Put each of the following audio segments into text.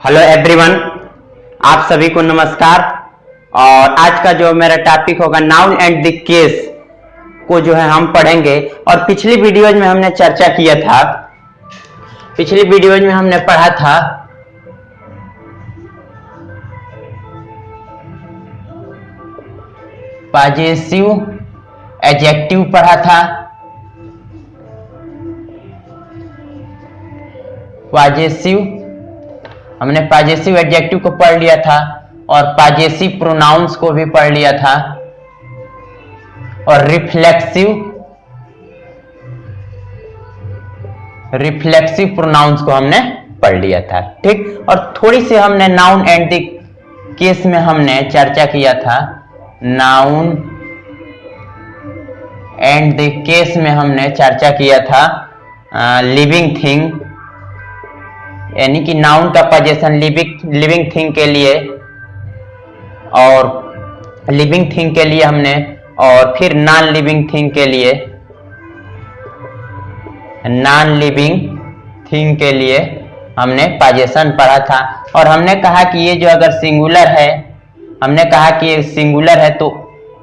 Hello everyone, आप सभी को नमस्कार। और आज का जो मेरा टॉपिक होगा नाउन एंड द केस को जो है हम पढ़ेंगे। और पिछली वीडियोज में हमने चर्चा किया था, पिछली वीडियोज में हमने पढ़ा था पॉजेसिव एडजेक्टिव पढ़ा था, हमने पॉजेसिव एडजेक्टिव को पढ़ लिया था और पॉजेसिव प्रोनाउंस को भी पढ़ लिया था और रिफ्लेक्सिव प्रोनाउंस को हमने पढ़ लिया था। ठीक, और थोड़ी सी हमने नाउन एंड द केस में हमने चर्चा किया था। नाउन एंड द केस में हमने चर्चा किया था लिविंग थिंग, यानी कि नाउन का पोजीशन लिविंग थिंग के लिए और लिविंग थिंग के लिए हमने, और फिर नॉन लिविंग थिंग के लिए, नॉन लिविंग थिंग के लिए हमने पोजीशन पढ़ा था। और हमने कहा कि ये जो अगर सिंगुलर है, हमने कहा कि ये सिंगुलर है तो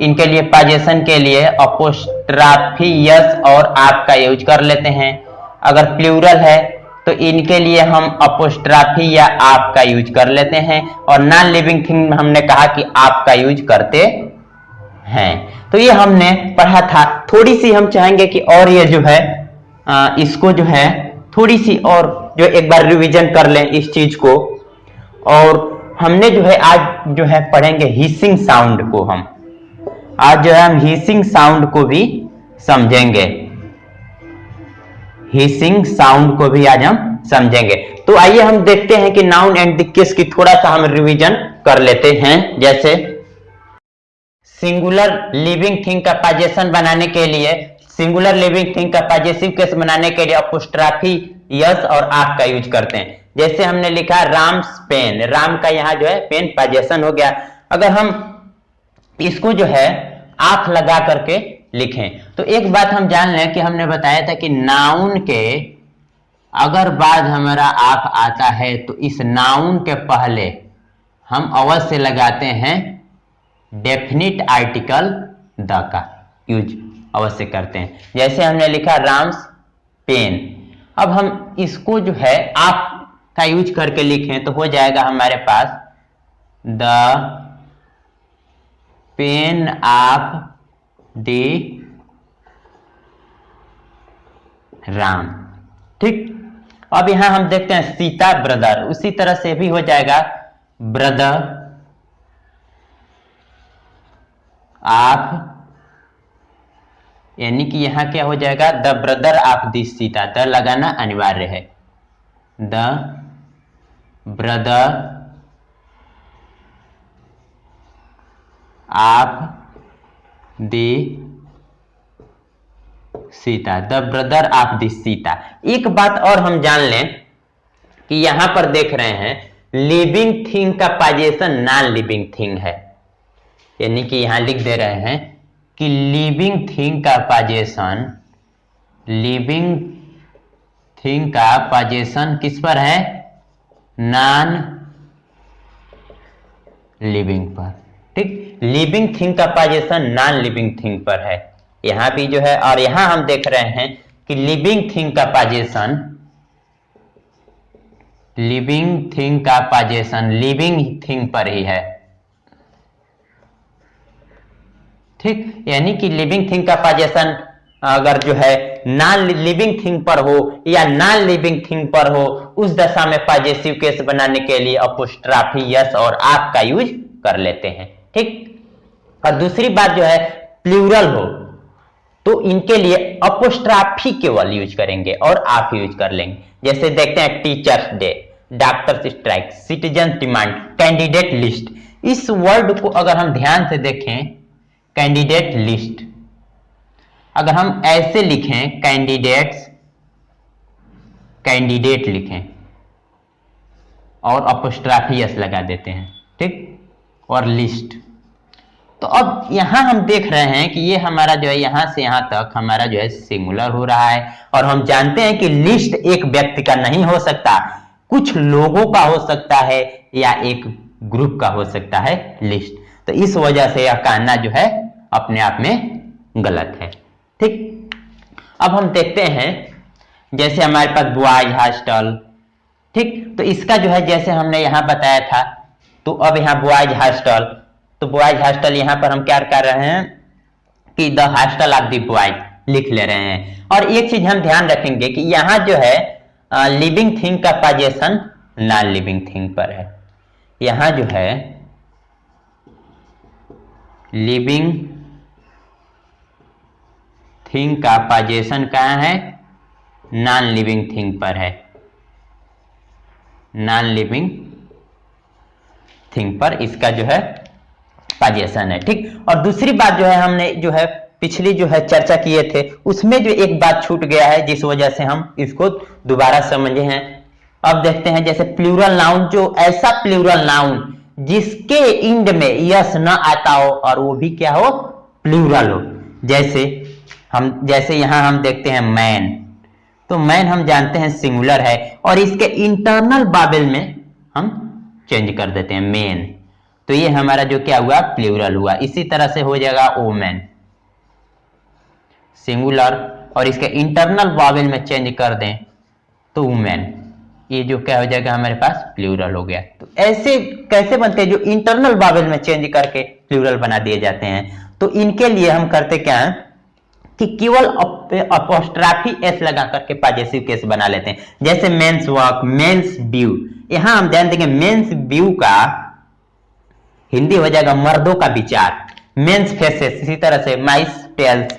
इनके लिए पोजीशन के लिए अपोस्ट्राफी यस और आप का यूज कर लेते हैं। अगर प्लूरल है तो इनके लिए हम अपोस्ट्राफी या आप का यूज कर लेते हैं। और नॉन लिविंग थिंग में हमने कहा कि आप का यूज करते हैं। तो ये हमने पढ़ा था। थोड़ी सी हम चाहेंगे कि और ये जो है इसको जो है थोड़ी सी और जो एक बार रिवीजन कर लें इस चीज को। और हमने जो है आज जो है पढ़ेंगे हिसिंग साउंड को। हम आज जो है हम हिसिंग साउंड को भी समझेंगे, हिसिंग साउंड को भी आज हम समझेंगे। तो आइए हम देखते हैं कि नाउन एंड द केस की थोड़ा सा हम रिवीजन कर लेते हैं। जैसे सिंगुलर लिविंग थिंग का पोजीशन बनाने के लिए, सिंगुलर लिविंग थिंग का पॉजेसिव केस बनाने के लिए अपोस्ट्राफी यस और आप का यूज करते हैं। जैसे हमने लिखा राम्स पेन, राम का यहाँ जो है पेन पोजीशन हो गया। अगर हम इसको जो है आप लगा करके लिखें तो एक बात हम जान लें कि हमने बताया था कि नाउन के अगर बाद हमारा आप आता है तो इस नाउन के पहले हम अवश्य लगाते हैं डेफिनिट आर्टिकल द का यूज अवश्य करते हैं। जैसे हमने लिखा राम्स पेन, अब हम इसको जो है आप का यूज करके लिखें तो हो जाएगा हमारे पास the pen of the ram. ठीक, अब यहां हम देखते हैं सीता ब्रदर, उसी तरह से भी हो जाएगा ब्रदर ऑफ, यानी कि यहां क्या हो जाएगा the brother of the Sita, the लगाना अनिवार्य है। The brother of the Sita, the brother of the Sita. एक बात और हम जान लें कि यहां पर देख रहे हैं लिविंग थिंग का पोजीशन नॉन लिविंग थिंग है, यानी कि यहां लिख दे रहे हैं कि लिविंग थिंग का पोजीशन, लिविंग थिंग का पोजीशन किस पर है, नॉन लिविंग पर। ठीक, लिविंग थिंग का पोजीशन नॉन लिविंग थिंग पर है यहां भी जो है। और यहां हम देख रहे हैं कि लिविंग थिंग का पोजीशन, लिविंग थिंग का पोजीशन लिविंग थिंग पर ही है। ठीक, यानी कि लिविंग थिंग का पोजीशन अगर जो है नॉन लिविंग थिंग पर हो या नॉन लिविंग थिंग पर हो, उस दशा में पॉजेसिव केस बनाने के लिए अपोस्ट्राफी यस और आप का यूज कर लेते हैं। ठीक, और दूसरी बात जो है प्लूरल हो तो इनके लिए अपोस्ट्राफी केवल यूज करेंगे और आप यूज कर लेंगे। जैसे देखते हैं teachers day, doctors strike, citizen demand, candidate list. इस वर्ड को अगर हम ध्यान से देखें, कैंडिडेट लिस्ट, अगर हम ऐसे लिखें कैंडिडेट्स, कैंडिडेट लिखें और अपोस्ट्राफी यस लगा देते हैं। ठीक, और लिस्ट, तो अब यहां हम देख रहे हैं कि ये हमारा जो है यहां से यहां तक हमारा जो है सिंगुलर हो रहा है। और हम जानते हैं कि लिस्ट एक व्यक्ति का नहीं हो सकता, कुछ लोगों का हो सकता है या एक ग्रुप का हो सकता है लिस्ट। तो इस वजह से यह कहना जो है अपने आप में गलत है। ठीक, अब हम देखते हैं जैसे हमारे पास बॉयज हॉस्टल, ठीक, तो इसका जो है जैसे हमने यहां बताया था, तो अब यहां बॉयज हॉस्टल, तो बॉयज हॉस्टल यहां पर हम क्या कर रहे हैं कि the hostel of the boys लिख ले रहे हैं। और एक चीज हम ध्यान रखेंगे कि यहां जो है लिविंग थिंग का पोजीशन नॉन लिविंग थिंग पर है। यहां जो है लिविंग थिंग का पोजीशन कहां है, नॉन लिविंग थिंग पर है, नॉन लिविंग थिंग पर इसका जो है पोजीशन है। ठीक, और दूसरी बात जो है हमने जो है पिछली जो है चर्चा किए थे उसमें जो एक बात छूट गया है जिस वजह से हम इसको दोबारा समझे हैं। अब देखते हैं जैसे प्लूरल नाउन, जो ऐसा प्लूरल नाउन जिसके इंड में यस न आता हो और वो भी क्या हो, प्लूरल हो। जैसे यहां हम देखते हैं मैन, तो मैन हम जानते हैं सिंगुलर है और इसके इंटरनल बाबेल में हम चेंज कर देते हैं मेन, तो ये हमारा जो क्या हुआ प्लूरल हुआ। इसी तरह से हो जाएगा ओमेन सिंगुलर और इसके इंटरनल वावेल में चेंज कर दें तो वुमेन, ये जो क्या हो जाएगा हमारे पास प्लूरल हो गया। तो ऐसे कैसे बनते हैं जो इंटरनल वावेल में चेंज करके प्लूरल बना दिए जाते हैं। तो इनके लिए हम करते क्या है कि केवल अपोस्ट्राफी एस लगा करके पॉजेसिव केस बना लेते हैं। जैसे मेंस वॉक, मेंस व्यू, यहां हम ध्यान देंगे मेंस व्यू का हिंदी हो जाएगा मर्दों का विचार, मेंस फेसेस, इसी तरह से mice tails,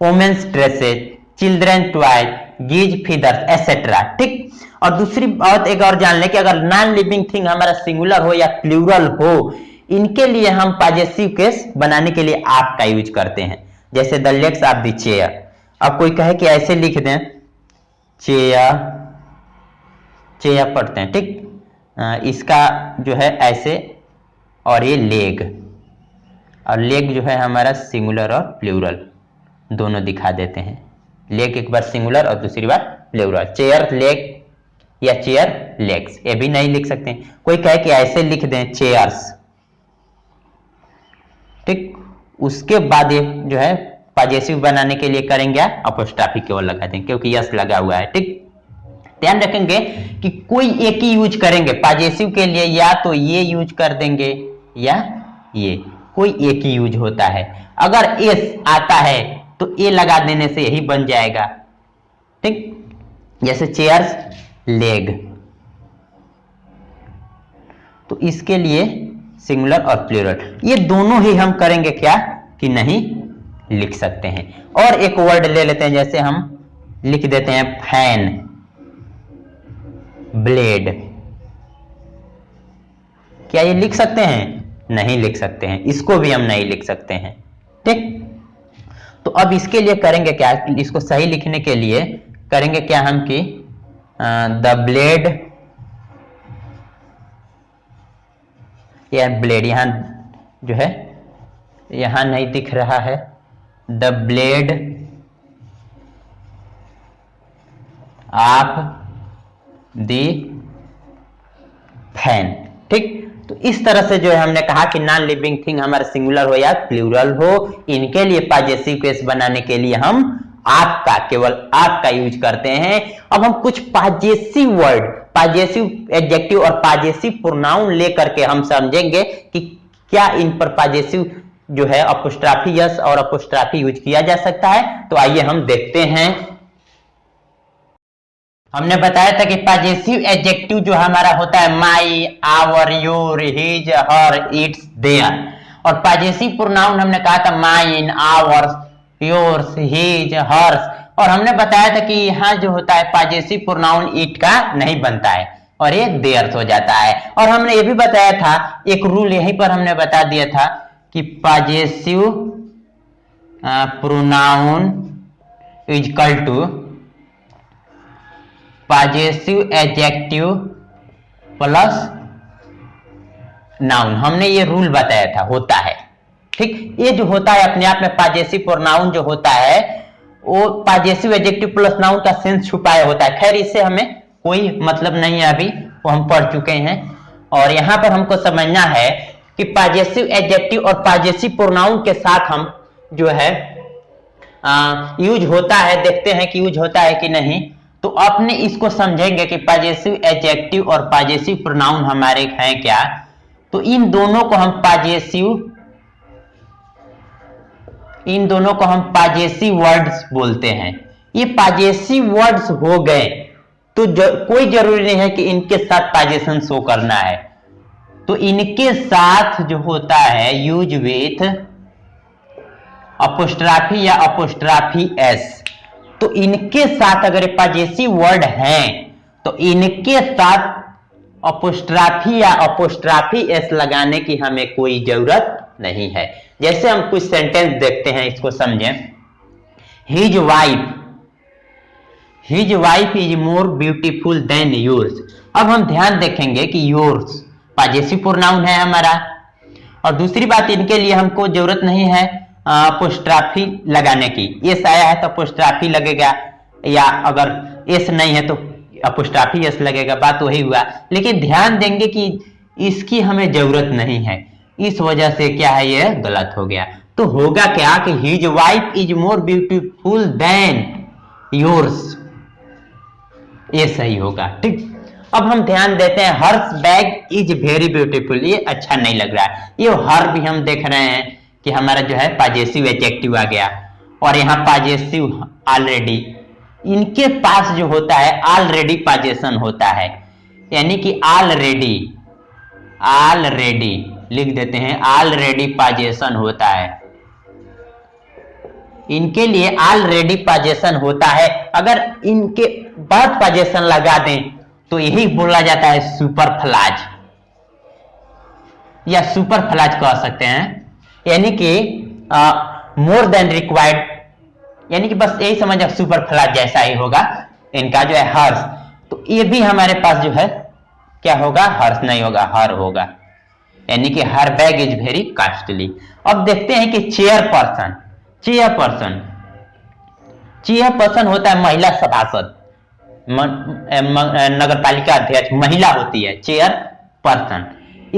women's dresses, children toy, geese feathers et cetera. ठीक, और दूसरी बात एक और जान लें कि अगर नॉन लिविंग थिंग हमारा सिंगुलर हो या प्लूरल हो, इनके लिए हम पॉजेसिव केस बनाने के लिए आप का यूज करते हैं। जैसे the legs of the chair, अब कोई कहे कि ऐसे लिख दें चेयर, चेयर पढ़ते हैं, ठीक, इसका जो है ऐसे, और ये लेग, और लेग जो है हमारा सिंगुलर और प्लूरल दोनों दिखा देते हैं। लेग एक बार सिंगुलर और दूसरी बार प्लूरल, चेयर लेग या चेयर लेग्स, ये भी नहीं लिख सकते। कोई कहे कि ऐसे लिख दें चेयर्स, ठीक, उसके बाद ये जो है पॉजेसिव बनाने के लिए करेंगे अपोस्ट्रोफी केवल लगा दें क्योंकि यस लगा हुआ है। ठीक, ध्यान रखेंगे कि कोई एक ही यूज करेंगे पॉजेसिव के लिए, या तो ये यूज कर देंगे या ये, कोई एक ही यूज होता है। अगर एस आता है तो ए लगा देने से यही बन जाएगा। ठीक, जैसे चेयर्स लेग, तो इसके लिए सिंगुलर और प्लूरल ये दोनों ही हम करेंगे क्या कि नहीं लिख सकते हैं। और एक वर्ड ले लेते हैं, जैसे हम लिख देते हैं फैन, ब्लेड, क्या ये लिख सकते हैं? नहीं लिख सकते हैं, इसको भी हम नहीं लिख सकते हैं। ठीक, तो अब इसके लिए करेंगे क्या, इसको सही लिखने के लिए करेंगे क्या हम कि द ब्लेड, या ब्लेड यहां जो है यहां नहीं दिख रहा है, the blade of the fan. ठीक, तो इस तरह से जो है हमने कहा कि नॉन लिविंग थिंग हमारा सिंगुलर हो या प्लूरल हो, इनके लिए पॉजेसिव केस बनाने के लिए हम आपका, केवल आपका यूज करते हैं। अब हम कुछ पॉजेसिव वर्ड, पॉजेसिव एडजेक्टिव और पॉजेसिव प्रोनाउन लेकर के हम समझेंगे कि क्या इन पर पॉजेसिव जो है अपोस्ट्रोफी यस और अपोस्ट्रोफी यूज किया जा सकता है। तो आइए हम देखते हैं। हमने बताया था कि पॉजेसिव एडजेक्टिव जो हमारा होता है my, our, your, his, her, its, their, और पॉजेसिव प्रोनाउन हमने कहा था mine, ours, yours, his, hers, और हमने बताया था कि यहां जो होता है पॉजेसिव प्रोनाउन इट का नहीं बनता है और ये देयर्स हो जाता है। और हमने ये भी बताया था, एक रूल यहीं पर हमने बता दिया था कि possessive pronoun is equal to possessive adjective plus noun, हमने ये रूल बताया था, होता है। ठीक, ये जो होता है अपने आप में पॉजेसिव प्रोनाउन जो होता है वो पॉजेसिव एडजेक्टिव प्लस नाउन का सेंस छुपाया होता है। खैर इससे हमें कोई मतलब नहीं है अभी, वो हम पढ़ चुके हैं। और यहां पर हमको समझना है कि पॉजेसिव एडजेक्टिव और पॉजेसिव प्रोनाउन के साथ हम जो है यूज होता है, देखते हैं कि यूज होता है कि नहीं। तो अपने इसको समझेंगे कि पॉजेसिव एडजेक्टिव और पॉजेसिव प्रोनाउन हमारे हैं क्या। तो इन दोनों को हम पॉजेसिव वर्ड्स बोलते हैं। ये पॉजेसिव वर्ड्स हो गए तो कोई जरूरी नहीं है कि इनके साथ पॉजेशन शो करना है। तो इनके साथ जो होता है यूज विथ अपोस्ट्राफी या अपोस्ट्राफी एस, तो इनके साथ अगर पॉजेसिव वर्ड हैं तो इनके साथ अपोस्ट्राफी या अपोस्ट्राफी एस लगाने की हमें कोई जरूरत नहीं है। जैसे हम कुछ सेंटेंस देखते हैं, इसको समझें। His wife is more beautiful then yours. अब हम ध्यान देखेंगे कि योर्स पॉजेसिव प्रोनाउन है हमारा। और दूसरी बात, इनके लिए हमको जरूरत नहीं है अपोस्ट्राफी लगाने की। एस आया है तो अपोस्ट्राफी लगेगा, या अगर एस नहीं है तो अपोस्ट्राफी एस लगेगा, बात वही हुआ। लेकिन ध्यान देंगे कि इसकी हमें जरूरत नहीं है, इस वजह से क्या है ये गलत हो गया। तो होगा क्या कि his wife is more beautiful then yours, ये सही होगा। ठीक, अब हम ध्यान देते हैं हर्ष बैग इज वेरी ब्यूटीफुल। ये अच्छा नहीं लग रहा है। ये हर भी हम देख रहे हैं कि हमारा जो है पॉजेसिव एडजेक्टिव आ गया, और यहाँ पॉजेसिव ऑलरेडी, इनके पास जो होता है ऑलरेडी पॉजेशन होता है, यानी कि ऑलरेडी लिख देते हैं, ऑलरेडी पॉजेशन होता है। इनके लिए ऑलरेडी पॉजेशन होता है। अगर इनके बाद पॉजेशन लगा दें तो यही बोला जाता है सुपरफ्लाज, या सुपरफ्लाज कह सकते हैं, यानी कि मोर देन रिक्वायर्ड, यानी कि बस यही समझ सुपरफ्लाज जैसा ही होगा इनका जो है हर्ष। तो ये भी हमारे पास जो है क्या होगा, हर्ष नहीं होगा, हर होगा, यानी कि हर बैग इज वेरी कॉस्टली। अब देखते हैं कि चेयरपर्सन होता है महिला सभासद, नगर पालिका अध्यक्ष महिला होती है चेयरपर्सन।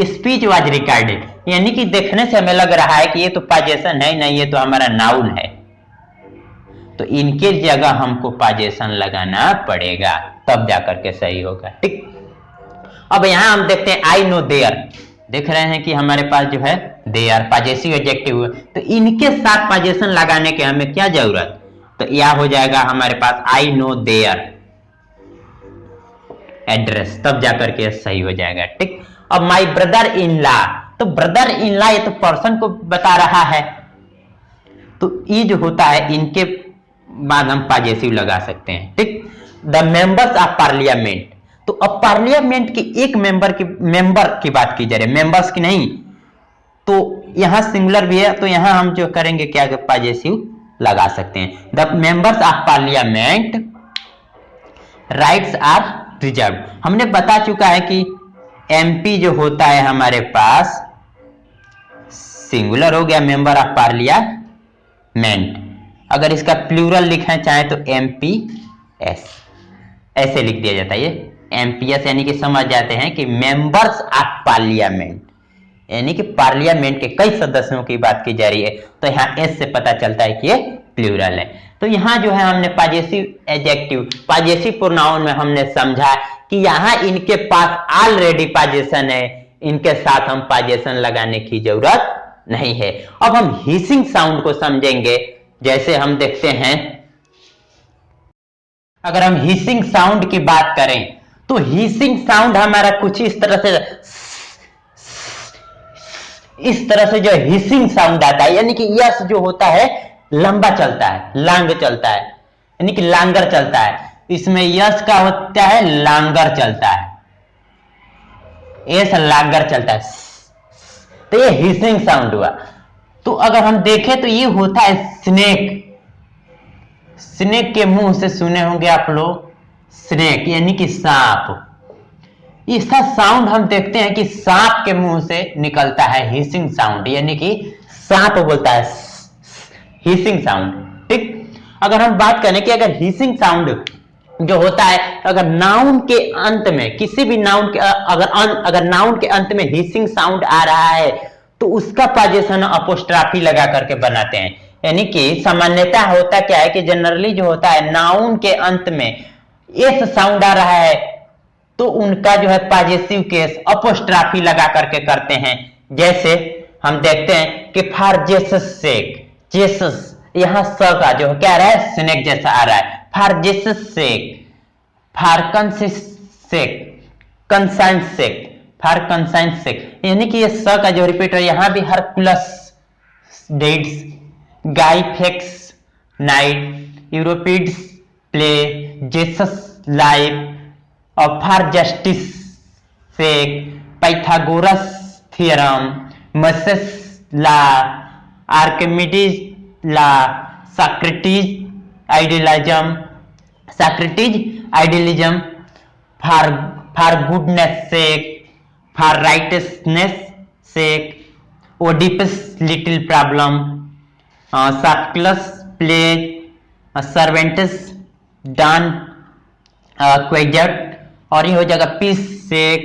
स्पीच वाज रिकॉर्डेड, यानी कि देखने से हमें लग रहा है कि ये तो पॉजेशन है नहीं, ये तो हमारा नाउन है, तो इनके जगह हमको पॉजेशन लगाना पड़ेगा, तब जाकर के सही होगा। ठीक, अब यहां हम देखते हैं आई नो देयर, देख रहे हैं कि हमारे पास जो है देयर पॉजेसिव एडजेक्टिव है, तो इनके साथ पॉजेशन लगाने की हमें क्या जरूरत, तो यह हो जाएगा हमारे पास आई नो देयर एड्रेस, तब जाकर के सही हो जाएगा। ठीक, अब माई ब्रदर इन लॉ, तो ब्रदर इन लॉ ये तो पर्सन को बता रहा है, तो ये जो होता है इनके बाद हम पॉजेसिव लगा सकते हैं। ठीक, द मेंबर्स ऑफ पार्लियामेंट, तो अब पार्लियामेंट के एक मेंबर की बात की जा रही है, मेंबर्स की नहीं, तो यहां सिंगुलर भी है, तो यहां हम जो करेंगे क्या, पॉजेसिव लगा सकते हैं। The members of parliament rights are reserve. हमने बता चुका है कि एमपी जो होता है हमारे पास सिंगुलर हो गया, मेंबर ऑफ पार्लियामेंट। अगर इसका प्लूरल लिखना चाहे तो एमपीएस ऐसे लिख दिया जाता है, ये एमपीएस, यानी कि समझ जाते हैं कि मेंबर्स ऑफ पार्लियामेंट, यानी कि पार्लियामेंट के कई सदस्यों की बात की जा रही है, तो यहाँ एस से पता चलता है कि ये प्लूरल है। तो यहाँ जो है हमने पॉजेसिव एडजेक्टिव, पॉजेसिव प्रोनाउन में हमने समझा कि यहाँ इनके पास ऑलरेडी पॉजेशन है, इनके साथ हम पॉजेशन लगाने की जरूरत नहीं है। अब हम हिसिंग साउंड को समझेंगे। जैसे हम देखते हैं, अगर हम हिसिंग साउंड की बात करें तो हिसिंग साउंड हमारा कुछ इस तरह से जो हिसिंग साउंड आता है, यानी कि यस जो होता है लंबा चलता है, लांग चलता है, यानी कि लांगर चलता है। इसमें यस का होता है लांगर चलता है, एस लांगर चलता है, तो ये हिसिंग साउंड हुआ। तो अगर हम देखें तो ये होता है स्नेक, स्नेक के मुंह से सुने होंगे आप लोग, स्नेक यानी कि सांप। इसका साउंड हम देखते हैं कि सांप के मुंह से निकलता है हिसिंग साउंड, यानी कि सांप बोलता है हिसिंग साउंड। ठीक, अगर हम बात करें कि अगर हिसिंग साउंड जो होता है, अगर नाउन के अंत में किसी भी नाउन के अगर नाउन के अंत में हिसिंग साउंड आ रहा है तो उसका पाजेशन अपोस्ट्राफी लगा करके बनाते हैं। यानी कि सामान्यता होता क्या है कि जनरली जो होता है नाउन के अंत में एस साउंड आ रहा है तो उनका जो है पॉजिटिव केस अपोस्ट्राफी लगा करके करते हैं। जैसे हम देखते हैं कि फॉर जेसस सेक, जेसस यहां स का जो क्या रहा है स्नेक जैसा आ रहा है, for Jesus sake, for conscience sake, conscience sake, for conscience sake, यानी कि ये स का जो रिपीटर यहां भी Hercules deeds, Guy Fawkes night, Euripides play, Jesus life और for justice sake, Pythagoras theorem, Moses law, Archimedes law, Socrates idealism, for goodness sake, for righteousness sake, Oedipus little problem, Sophocles play, Cervantes Don Quixote, और ये हो जाएगा peace sake,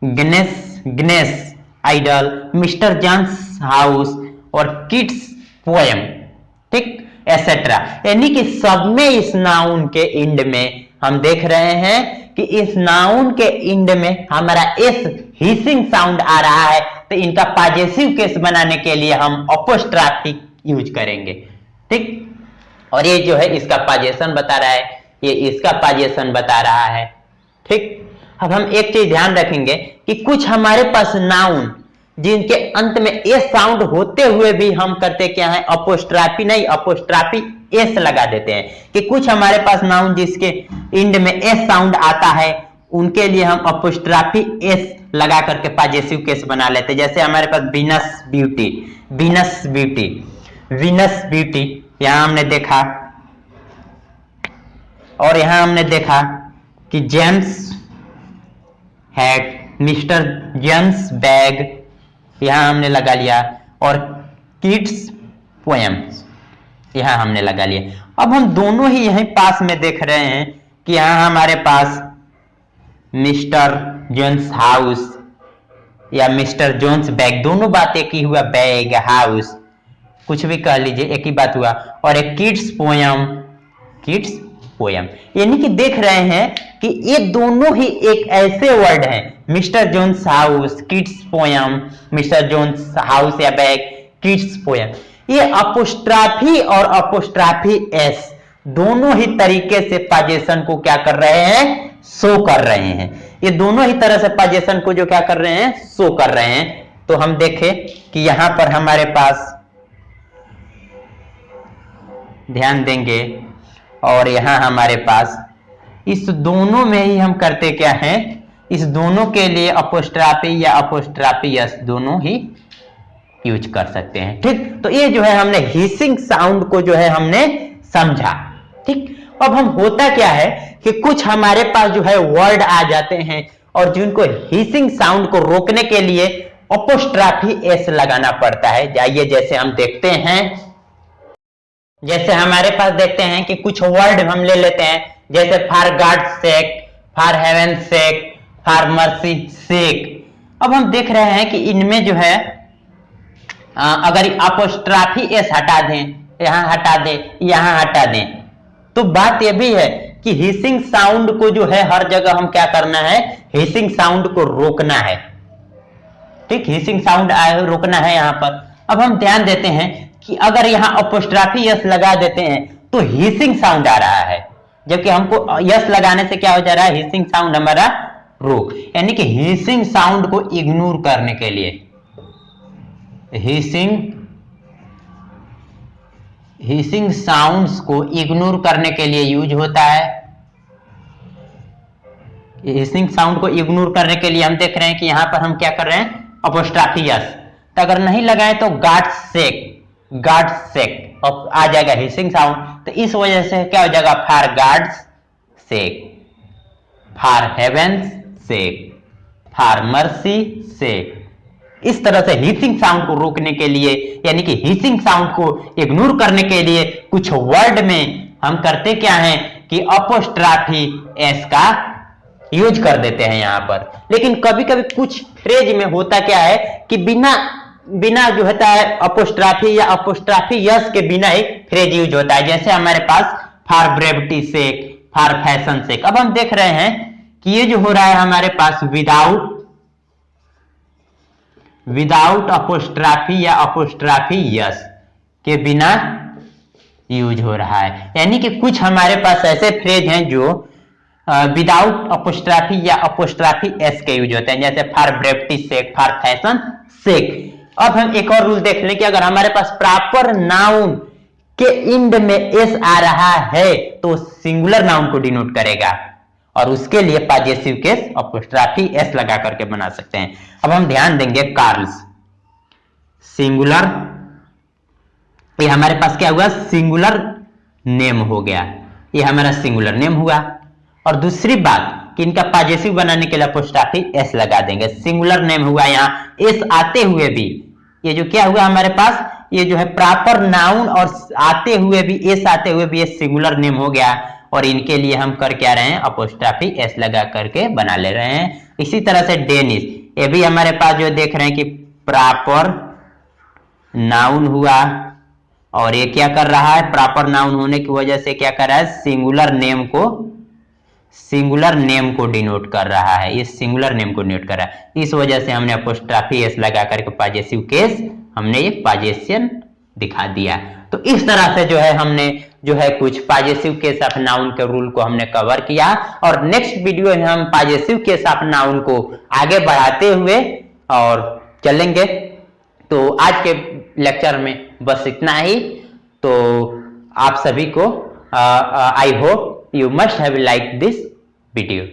ग्नेस आइडल, mister Jones house और kids poem, ठीक, etcetera. यानी कि सब में इस नाउन के इंड में हम देख रहे हैं कि इस नाउन के इंड में हमारा एस हिसिंग साउंड आ रहा है तो इनका पॉजिटिव केस बनाने के लिए हम अपोस्ट्राफी यूज करेंगे, ठीक। और ये जो है इसका पॉजिशन बता रहा है, ये इसका पॉजिशन बता रहा है, ठीक। अब हम एक चीज ध्यान रखेंगे कि कुछ हमारे पास नाउन जिनके अंत में एस साउंड होते हुए भी हम करते क्या है अपोस्ट्राफी नहीं, अपोस्ट्राफी एस लगा देते हैं। कि कुछ हमारे पास नाउन जिसके इंड में एस साउंड आता है उनके लिए हम अपोस्ट्राफी एस लगा करके पॉजिटिव केस बना लेते हैं। जैसे हमारे पास Venus beauty, Venus beauty, Venus beauty यहां हमने देखा, और यहां हमने देखा कि James hat, mister James bag यहां हमने लगा लिया, और किड्स पोएम्स यहां हमने लगा लिया। अब हम दोनों ही यहीं पास में देख रहे हैं कि यहां हमारे पास मिस्टर जोन्स हाउस या मिस्टर जोन्स बैग, दोनों बात एक ही हुआ, बैग हाउस कुछ भी कह लीजिए एक ही बात हुआ, और एक किड्स पोएम, किड्स पोएम। यानी कि देख रहे हैं कि ये दोनों ही एक ऐसे वर्ड हैं, mister Jones house, kids poem, mister Jones house या बैग, किड्स पोएम। ये अपोस्ट्राफी और अपोस्ट्राफी एस दोनों ही तरीके से पॉजिशन को क्या कर रहे हैं, शो कर रहे हैं। ये दोनों ही तरह से पॉजिशन को जो क्या कर रहे हैं, शो कर रहे हैं। तो हम देखें कि यहां पर हमारे पास ध्यान देंगे, और यहां हमारे पास इस दोनों में ही हम करते क्या हैं, इस दोनों के लिए अपोस्ट्राफी या अपोस्ट्राफी एस दोनों ही यूज कर सकते हैं, ठीक। तो ये जो है हमने हिसिंग साउंड को जो है हमने समझा, ठीक। अब हम होता क्या है कि कुछ हमारे पास जो है वर्ड आ जाते हैं और जिनको हिसिंग साउंड को रोकने के लिए अपोस्ट्राफी एस लगाना पड़ता है। जाइए जैसे हम देखते हैं, जैसे हमारे पास देखते हैं कि कुछ वर्ड हम ले लेते हैं, जैसे for God's sake, for heaven sake, for mercy sake. अब हम देख रहे हैं कि इनमें जो है अगर अपोस्ट्राफी एस हटा दें, यहां हटा दें, यहां हटा दें, तो बात यह भी है कि हिसिंग साउंड को जो है हर जगह हम क्या करना है, हिसिंग साउंड को रोकना है, ठीक। हिसिंग साउंड रोकना है यहां पर। अब हम ध्यान देते हैं कि अगर यहां अपोस्ट्राफी यस लगा देते हैं तो हिसिंग साउंड आ रहा है, जबकि हमको यस लगाने से क्या हो जा रहा है, हिसिंग साउंड हमारा रोक। यानी कि हिसिंग साउंड को इग्नोर करने के लिए हिसिंग साउंड्स को इग्नोर करने के लिए यूज होता है। हिसिंग साउंड को इग्नोर करने के लिए हम देख रहे हैं कि यहां पर हम क्या कर रहे हैं, अपोस्ट्राफी यस। तो अगर नहीं लगाए तो गॉड्स सेक, गॉड्स सेक आ जाएगा हिसिंग साउंड। तो इस वजह से क्या हो जाएगा, for God's sake, for heaven's sake, for mercy sake. इस तरह से हिसिंग साउंड को रोकने के लिए, यानी कि हिसिंग साउंड को इग्नोर करने के लिए कुछ वर्ड में हम करते क्या हैं कि अपोस्ट्राफी एस का यूज कर देते हैं यहां पर। लेकिन कभी कभी कुछ फ्रेज में होता क्या है कि बिना जो होता है अपोस्ट्राफी या अपोस्ट्राफी यस के बिना ही फ्रेज यूज होता है। जैसे हमारे पास for brevity sake, for fashion sake. अब हम देख रहे हैं कि ये जो हो रहा है हमारे पास विदाउट अपोस्ट्राफी या अपोस्ट्राफी यस के बिना यूज हो रहा है। यानी कि कुछ हमारे पास ऐसे फ्रेज हैं जो विदाउट अपोस्ट्राफी या अपोस्ट्राफी एस के यूज होते हैं, जैसे for brevity sake, for fashion sake. अब हम एक और रूल देख लें कि अगर हमारे पास प्रॉपर नाउन के इंड में एस आ रहा है तो सिंगुलर नाउन को डिनोट करेगा, और उसके लिए पॉजेसिव केस अपोस्ट्राफी एस लगा करके बना सकते हैं। अब हम ध्यान देंगे कार्ल्स सिंगुलर, ये हमारे पास क्या हुआ, सिंगुलर नेम हो गया, ये हमारा सिंगुलर नेम हुआ। और दूसरी बात कि इनका पॉजेसिव बनाने के लिए अपोस्ट्राफी एस लगा देंगे। सिंगुलर नेम हुआ, यहां एस आते हुए भी ये जो क्या हुआ हमारे पास, ये जो है प्रॉपर नाउन और आते हुए भी एस आते हुए भी ये सिंगुलर नेम हो गया, और इनके लिए हम कर क्या रहे हैं, अपोस्ट्राफी एस लगा करके बना ले रहे हैं। इसी तरह से डेनिस, ये भी हमारे पास जो देख रहे हैं कि प्रॉपर नाउन हुआ, और ये क्या कर रहा है, प्रॉपर नाउन होने की वजह से क्या कर रहा है, सिंगुलर नेम को डिनोट कर रहा है, ये सिंगुलर नेम को डिनोट कर रहा है। इस वजह से हमने अपोस्ट्राफी एस लगा करके पॉजेसिव केस हमने ये पॉजेशन दिखा दिया। तो इस तरह से जो है हमने जो है कुछ पॉजेसिव केस ऑफ नाउन के रूल को हमने कवर किया, और नेक्स्ट वीडियो में हम पॉजेसिव केस ऑफ नाउन को आगे बढ़ाते हुए और चलेंगे। तो आज के लेक्चर में बस इतना ही। तो आप सभी को I hope you must have liked this video.